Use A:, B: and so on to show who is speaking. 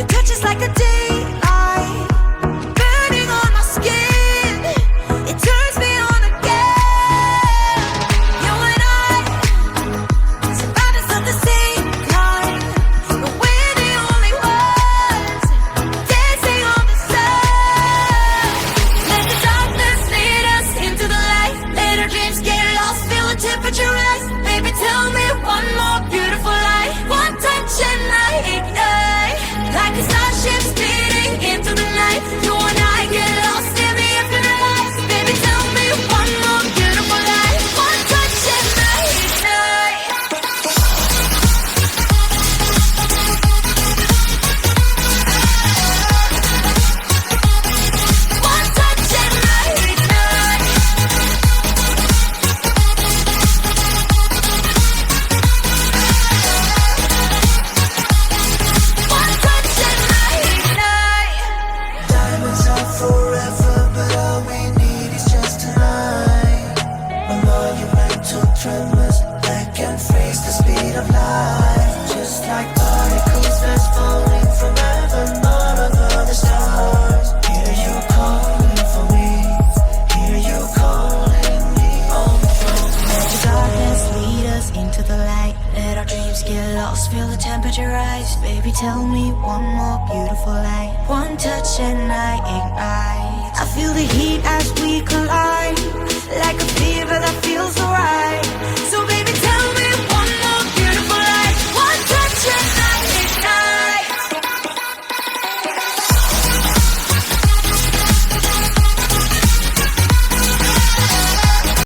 A: Your touch is like a daylight, burning on my skin. It turns me on again. You and I, survivors of the same kind, but we're the only ones dancing on the sun. Let the darkness lead us into the light. Let our dreams get lost, feel the temperature rise. Baby, tell me one more beautiful lie. One touch and I ignite, like a starship speeding into the night. You and I get lost in the infinite light. Baby, tell me one more beautiful lie. One touch and I ignite. One touch and I ignite. One touch and I ignite.
B: Diamonds are forever, but all we need is just tonight. A monumental tremors that can freeze the speed of light. Just like particles that's falling from heaven all over the stars. Hear you calling for me. Hear you calling me home from
A: Let the darkness lead us into the light. Let our dreams get lost, feel the temperature rise. Baby, tell me one more beautiful lie. One touch and I ignite. I feel the heat as we collide, like a fever that feels so right.